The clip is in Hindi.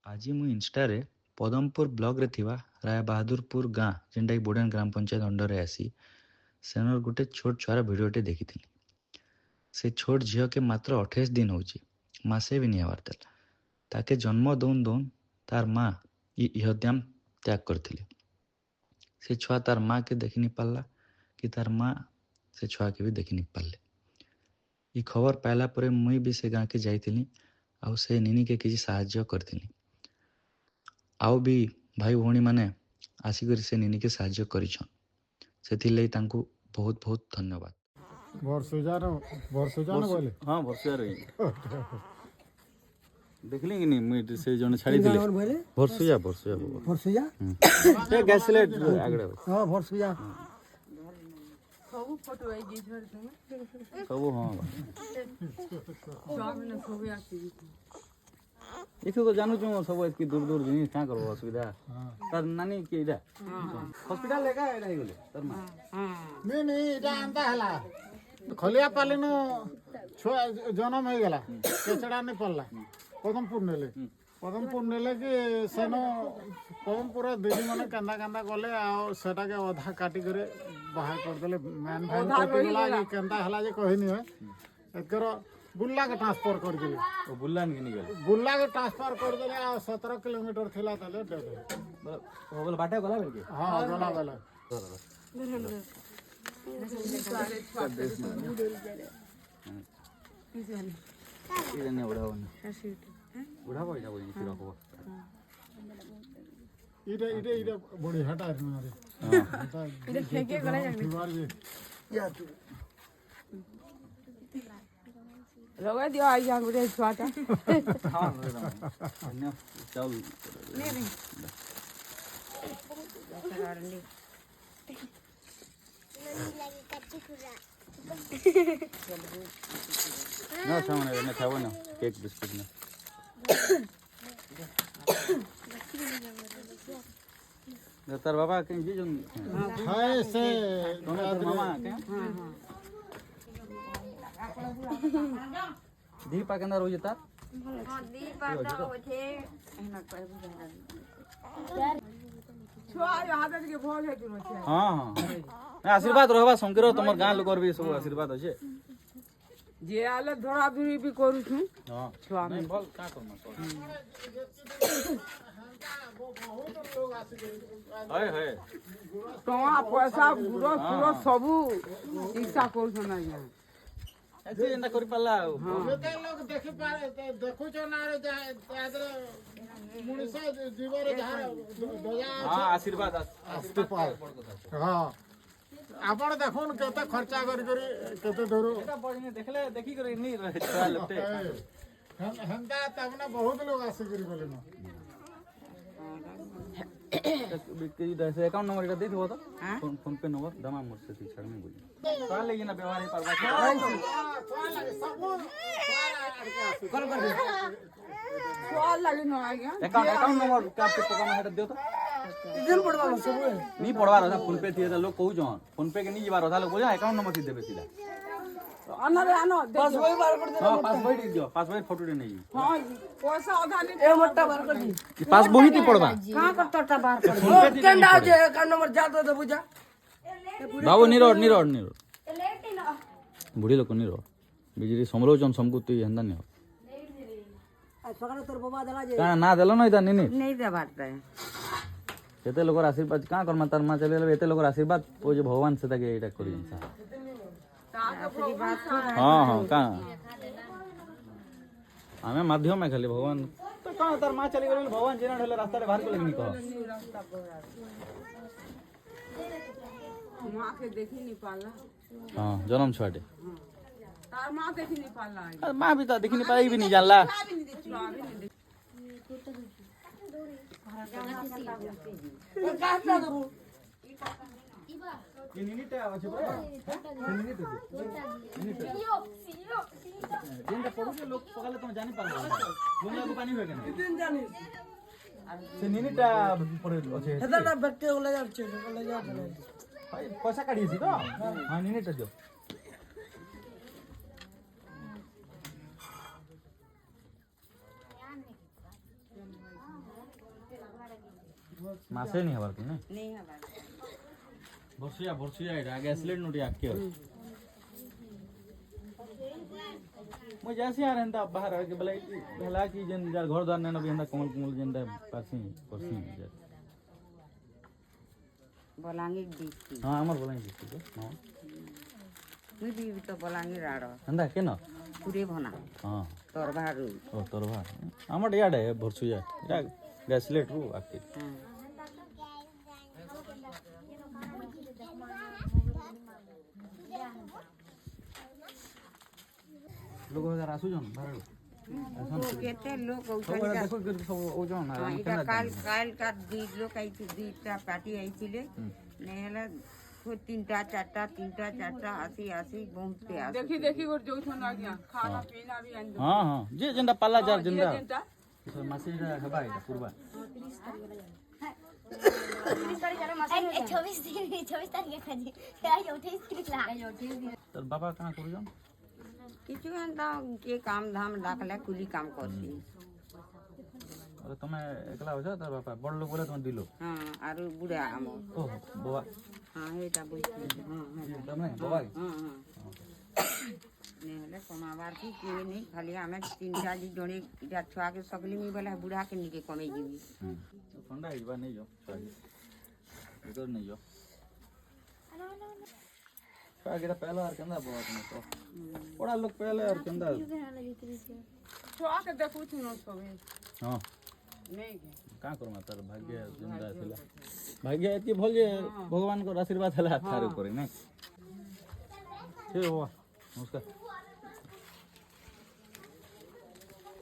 आज मुझे इंस्टा रे पदमपुर ब्लॉक रे थिबा राय बहादुरपुर गाँ जेनटा कि बोडेन ग्राम पंचायत अंडर रे आसी सेनर गोटे छोट छुआर भिडियोटे देखी। से छोट झील के मात्र 28 दिन होची, मासे भी नहीं हबार तेल ताके जन्म दौन दौन तार माँ इहद्याम त्याग करथिले। से छुआ तार माँ के देखी नहीं पारला कि तार माँ से छुआ के भी देखी नहीं पारले। ई खबर पाइला परे मुई भी से गाँ के जाइथिली आउ से निनी के किसी साहाय्य करथिली। आउ भी भाई भौणी माने आसिक से निनी के साहाय्य करिछन, सेथिले तांको बहुत बहुत धन्यवाद। वर्षुजा न बोले हाँ वर्षा रही देखली कि नहीं मुई से जने छाड़ी दिले वर्षुजा वर्षुजा ए गैस सिलेट आगडा हां वर्षुजा ସବୁ ଫଟୋ ଆଇ ଝର ତୁମେ सब हाँ ଛୁଆ ମାନେ ସବୁ ଆସିବି इसे तो जानू छु सब इतनी दूर दूर जिनी का करबो असुविधा तार नानी के इडा हॉस्पिटल लेगा एडा ही गेले तार मां नहीं इटा अंता हला खलिया पाले न छुआ जन्म हो गला केचड़ा नहीं पड़ला पदमपुर नेले कि सेनो पदमपुर दीदी माने कंदा कंदा गले आ सेटा के अधा काटी करे बाहर कर देले मैन भाई काटी गला कि कंदा हला जे कहिनी है एकर बुल्ला के ट्रांसफर कर दिले ओ बुल्ला नहीं गेले बुल्ला के ट्रांसफर कर दिले आ 17 किलोमीटर थिला तले दे दे हो गेल बाटे गला बेल के हां गला गला इधर ने उड़ावन उड़ाबो इटा बोली फिर रखो इटे बड़ी हटा है तुम्हारे हां इधर फेंके गला जाने या तू लगा दियो आई जान बड़े छुआटा हां धन्य चाउल नहीं ना सामने ने खाओ ना केक बिस्कुट ना तार बाबा के जी जो हाय से मामा के दी पाकेंदा रोज तार छुआ हाथ के भोल है तुम हां हां आशीर्वाद रहबा संकेर तमर गां लोकर भी सब आशीर्वाद अछि जे आले धरा धुरी भी करू छु हां छुआ नहीं बोल का करना हाय हाय टोआ पैसा गुरो सुरो सबू इच्छा करू छ ना यहाँ ऐसे एंदा करि पाला केते लोग देखि पारे देखु छ ना रे आदर मुनिसा जीवर धार दया हां आशीर्वाद हां आपण देखोन केते खर्चा करी करी केते धरो एटा बड़ने देखले देखि करी नहीं रहे छोरा लपटे हमदा तबना बहुत लोग आसे करी बोले ना बिक्री दे से अकाउंट नंबर एटा दे दिबो तो फोन पे नंबर दमा मोर से छाड़ में बोली का लेकिन व्यवहार ही परवा कर कर छुआ लगे न आ गया अकाउंट नंबर का पे पका में हेटा दियो तो इधर पड़वा सब नहीं पड़वा रहा फोन पे थिए लोग कहू जन फोन पे के नहीं जीवार रहा लोग बोला अकाउंट नंबर देबे सीधा आना रे आना बस वही बार कर दे हां पासवर्ड दियो पासवर्ड फोटो दे नहीं हां पैसा आधा नहीं ए मोटा बार कर दी पास वही ती पड़वा कहां करता टा बाहर कर फोन पे केंडा जे अकाउंट नंबर जातो तो बुझा बाबू निरोड बुढ़ी लोक निरोड बिजली समलोचन समकुती हंदा नहीं हो सकाळ तोर बाबा दला जे का ना देलो न इदा नहीं नहीं दे बात केते लोकर आशीर्वाद का कर तार मा चले एते लोकर आशीर्वाद ओ जे भगवान से ताके एटा करी हां हां का हमें माध्यम में खाली भगवान तो का तार मा चली गेल भगवान जेना ढले रास्ता रे बाहर को लगनी कह मां के देखी नहीं पाला हां जन्म छुआटे तार मां देखी नहीं पाला अरे मां भी तो देखी नहीं पाई भी नहीं जानला भी नहीं देखी छुआ भी नहीं काटा दो ये निनीटे अछि बरा निनीटे जिनका पड़ो के लोग पकाले तुम जानि पालो दुनिया को पानी होय के नहीं दिन जानी से निनीटा पड़े अछि हेदा बट्टे ले जा भाई पैसा काढी छी तो हां निनीटा दियो ମାସେ ନି ହବାର କି ନାଇଁ नहीं हवा ବର୍ଷିଆ ଏଇଟା ଆଗେ ଆସିଲେ ନୁଟି ଆକେ ମୁଁ ଯାସି ଆର ହେନ୍ତା ବାହାର କି ବେଲେ ହେଲା କି ଯେନ୍ ଯାର ଘର ଦ୍ୱାର ନେନ ବି ହେନ୍ତା କମଲ କମଲ ଯେନ୍ତା ପାସି କରସି बलांगीर डिस्ट्रिक्ट ହଁ ଆମର ବୋଲା ଡିଷ୍ଟ୍ରିକ୍ଟ ହଁ मुई भी तो बलांगीर आड़ ହେନ୍ତା କେନ पूरे भना ହଁ तोरभा रू ଓ ତୋର ଭା ଆମର ଇଆଡ଼େ ବର୍ଷିଆ ଏଇଟା ଗ୍ୟାସଲେଟ୍ରୁ ଆକେ ଲୋକ ହଜାର ଆସୁଛନ୍ ବାହାରୁ केते लोग ସବୁବେଳେ ଦେଖ କରି ସବୁ ଓଜନ हाँ, इधर काल काल का दी लोग आई थी दीटा पार्टी आई थी ले नहीं हला कोई तीनटा चारटा आसी बहुत पे आसी देखी देखी कर जो छन आज्ञा खाना पीना भी आन ହଁ ହଁ ଯେ ଯେନ୍ତା ପାଲା ଯାର ଯେନ୍ତା ମାସେଟା ହେବା ଏଇଟା ପୂର୍ବା 24 तारीख खाजी आज 28 तारीख ତୋର ବାବା କାଣା କରୁଛନ୍ किछु एंता के काम धाम डाकले कुली काम करसी अरे तमे एकला हो जा तोर बापा बड़ लोग बोले तमे दिलो हाँ आरु बुढ़ा आम ओह बाबा हाँ हेटा बुझी हाँ तमे बाबा हाँ नहीं हले कमाबार की किए नहीं खाली आमे तीन चार जने इटा छुआ के सकली मी बोले बुढ़ा के निके कमे जीवी ठंडा हिजबा नहीं जो इधर नहीं जो पागेटा पहला और कंदा बहुत में तो बड़ा लोग पहले और कंदा छुआ के देखू छन सबे हां नहीं का करमा तार भाग्य जिंदा थिला भाग्य एति भल जे भगवान को आशीर्वाद हला थारे ऊपर नहीं ठीक हो नमस्कार